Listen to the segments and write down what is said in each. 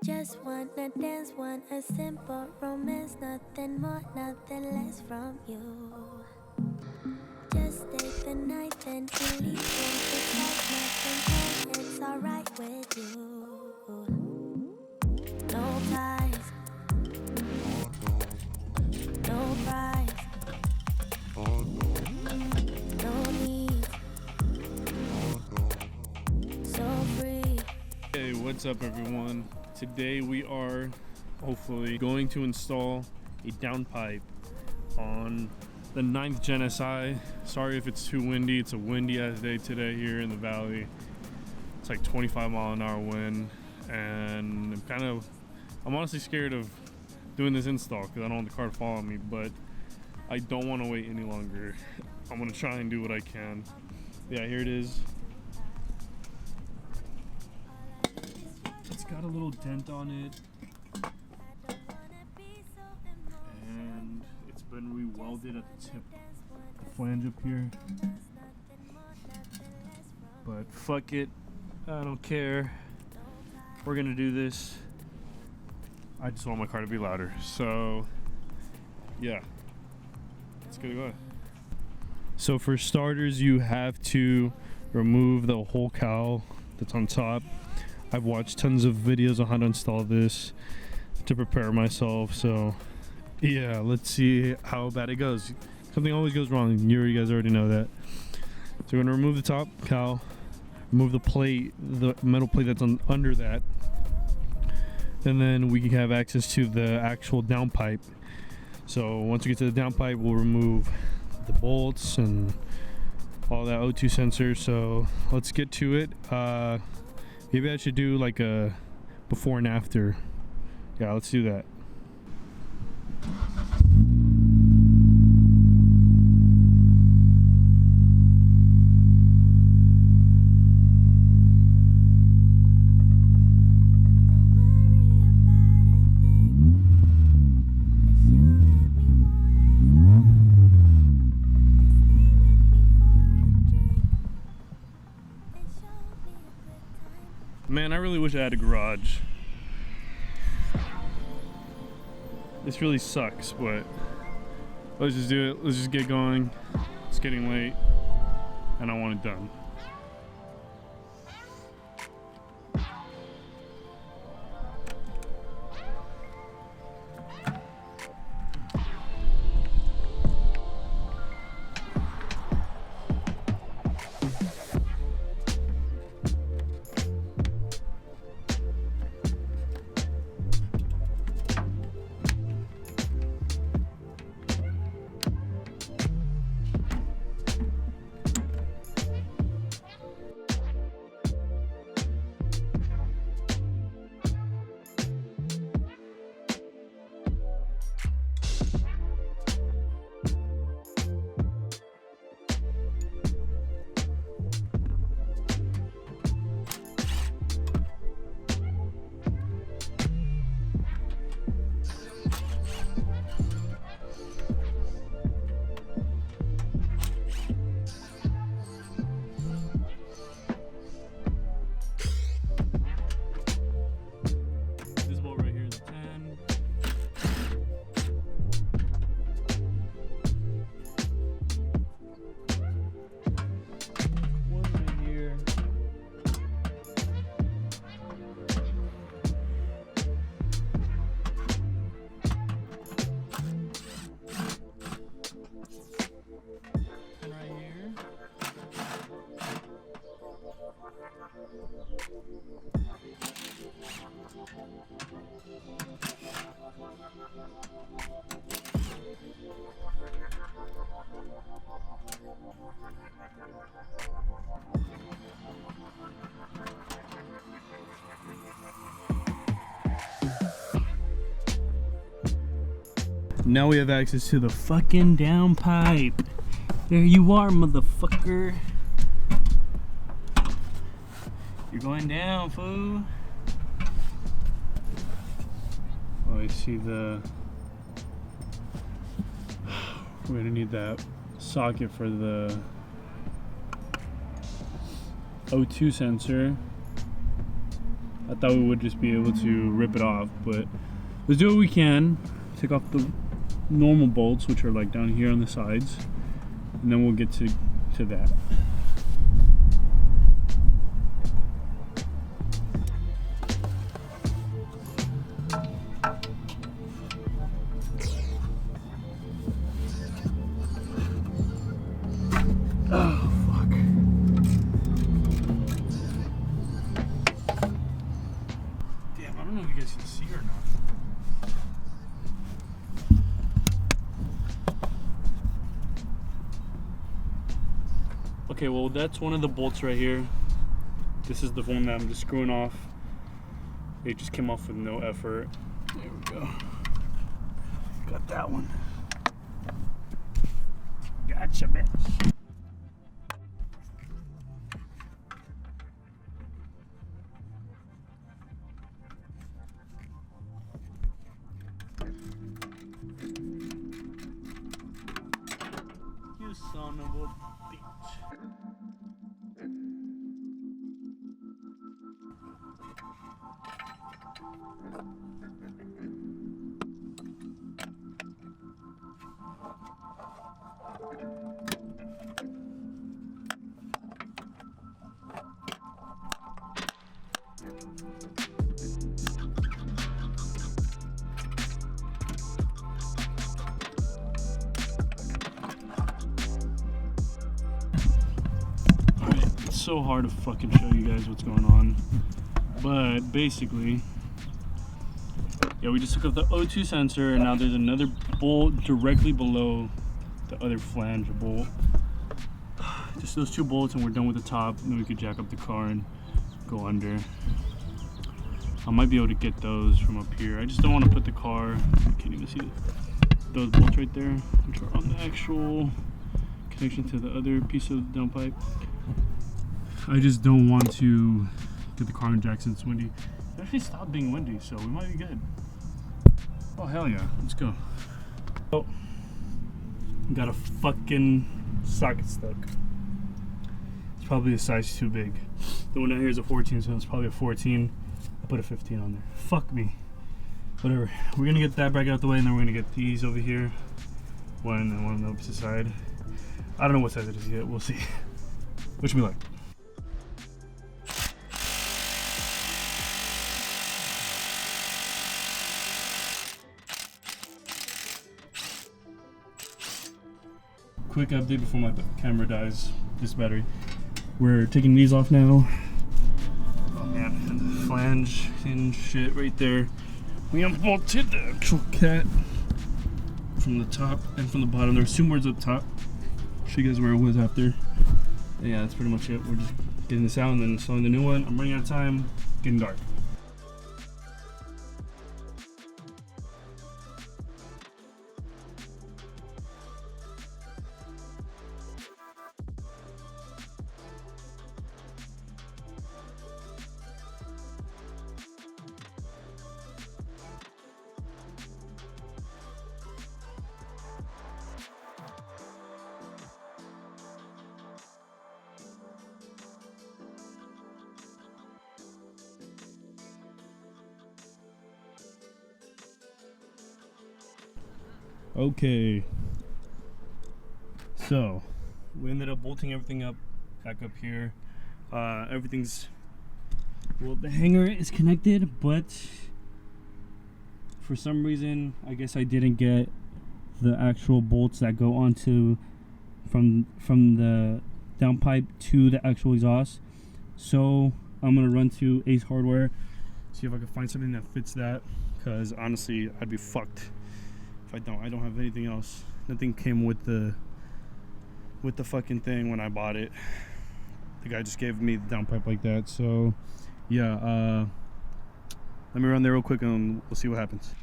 Just wanna dance, want a simple romance, nothing more, nothing less from you. Just stay the night, then we leave, it's like nothing, and it's alright with you. No ties, no price, no need, so free. Hey, what's up everyone? Today we are hopefully going to install a downpipe on the 9th Gen SI. Sorry if it's too windy. It's a windy ass day today here in the valley. It's like 25-mile-an-hour wind, and I'm honestly scared of doing this install because I don't want the car to fall on me, but I don't want to wait any longer. I'm gonna try and do what I can. Yeah, here it is. It's got a little dent on it, and it's been re-welded at the tip, the flange up here. But fuck it, I don't care. We're gonna do this. I just want my car to be louder, so yeah, let's get it going. So for starters, you have to remove the whole cowl that's on top. I've watched tons of videos on how to install this to prepare myself, so yeah, let's see how bad it goes. Something always goes wrong, you guys already know that. So we're gonna remove the top cowl, remove the plate, the metal plate that's under that, and then we can have access to the actual downpipe. So once we get to the downpipe, we'll remove the bolts and all that O2 sensor. So let's get to it. Maybe I should do like a before and after. Yeah, let's do that. Man, I really wish I had a garage. This really sucks, but let's just do it. Let's just get going. It's getting late, and I want it done. Now we have access to the fucking downpipe. There you are, motherfucker. You're going down, fool. Oh, I see the... We're gonna need that socket for the O2 sensor. I thought we would just be able to rip it off, but let's do what we can. Take off the normal bolts, which are like down here on the sides, and then we'll get to that. Oh, fuck. Damn, I don't know if you guys can see or not. Okay, well, that's one of the bolts right here. This is the one that I'm just screwing off. It just came off with no effort. There we go. Got that one. Gotcha, bitch. You son of a bitch. It's so hard to fucking show you guys what's going on, but basically, yeah, we just took up the O2 sensor, and now there's another bolt directly below the other flange bolt. Just those two bolts, and we're done with the top, and then we could jack up the car and go under. I might be able to get those from up here. I just don't want to put the car, I can't even see those bolts right there, which are on the actual connection to the other piece of downpipe. I just don't want to get the car in Jackson. It's windy. It actually stopped being windy, so we might be good. Oh, hell yeah. Let's go. Oh, got a fucking socket stuck. It's probably a size too big. The one out here is a 14, so it's probably a 14. I put a 15 on there. Fuck me. Whatever. We're gonna get that bracket out the way, and then we're gonna get these over here. One and one on the opposite side. I don't know what size it is yet. We'll see. Wish me luck. Quick update before my camera dies. This battery. We're taking these off now. Oh man, and the flange and shit right there. We unbolted the actual cat from the top and from the bottom. There were two boards up top. I'll show you guys where it was after. And yeah, that's pretty much it. We're just getting this out and then installing the new one. I'm running out of time. Getting dark. Okay, so we ended up bolting everything up back up here. Everything's, well, the hanger is connected, but for some reason I guess I didn't get the actual bolts that go onto from the downpipe to the actual exhaust. So I'm gonna run to Ace Hardware, see if I can find something that fits that, because honestly I'd be fucked if I don't have anything else. Nothing came with the fucking thing when I bought it. The guy just gave me the downpipe like that. So yeah, let me run there real quick and we'll see what happens.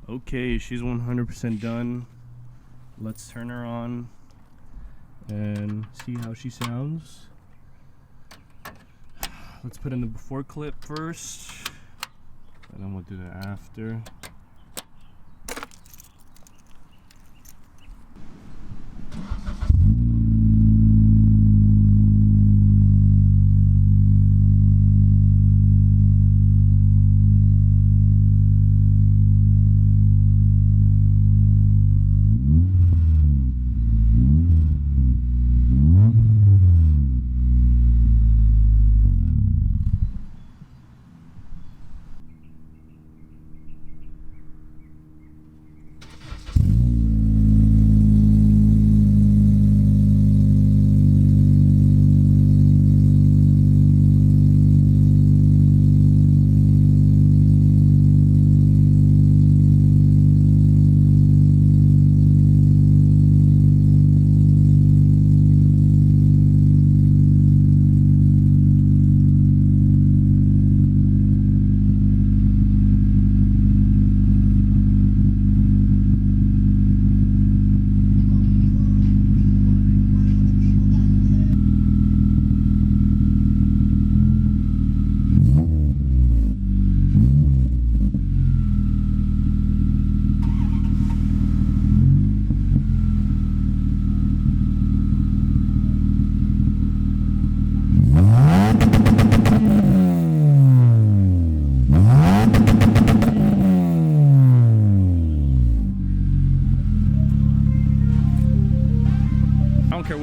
Okay, she's 100% done. Let's turn her on and see how she sounds. Let's put in the before clip first, and then we'll do that after.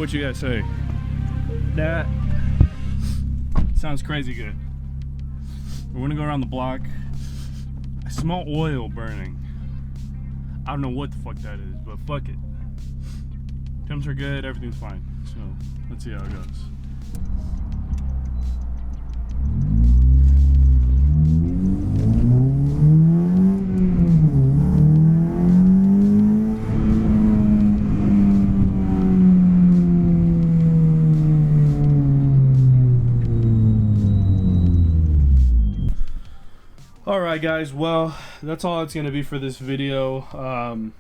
what you guys say. That sounds crazy good. We're gonna go around the block. I smell oil burning. I don't know what the fuck that is, but fuck it. Temps are good, everything's fine. So let's see how it goes. Alright guys, well, that's all it's gonna be for this video.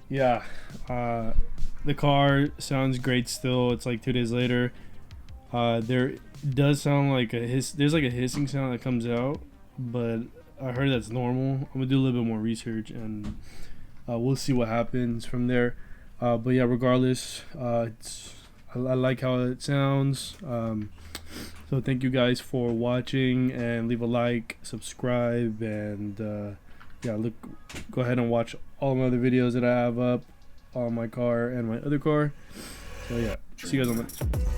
Yeah, the car sounds great still. It's like 2 days later. There does sound like a there's like a hissing sound that comes out, but I heard that's normal. I'm gonna do a little bit more research and we'll see what happens from there. But yeah, regardless, I like how it sounds. So thank you guys for watching, and leave a like, subscribe, and yeah, go ahead and watch all my other videos that I have up on my car and my other car. So yeah, see you guys on the next one.